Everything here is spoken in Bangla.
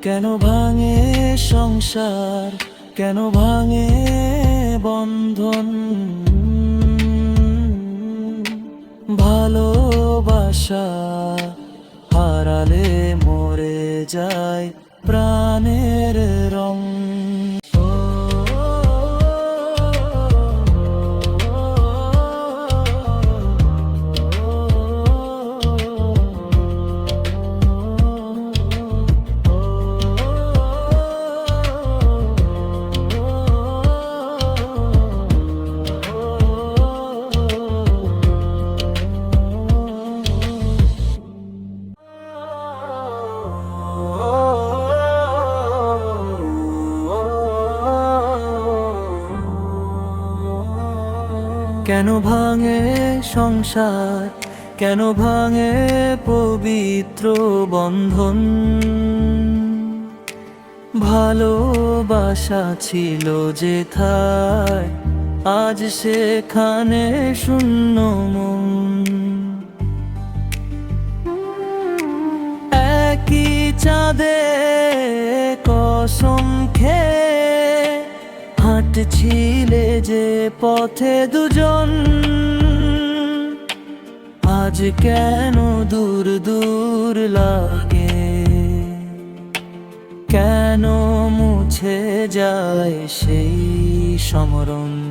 কেন ভাঙে সংসার, কেন ভাঙে বন্ধন? ভালোবাসা হারালে মরে যায় প্রাণের রং। কেন ভাঙে সংসার, কেন ভাঙে পবিত্র বন্ধন? ভালোবাসা ছিল যেথায়, আজ সেখানে শূন্য মন। একই চাঁদে কসম খেয়ে হাঁটছিলে যে পথে দুজন, আজ কেন দূর দূর লাগে? কেন মুছে যায় সেই সমরণ?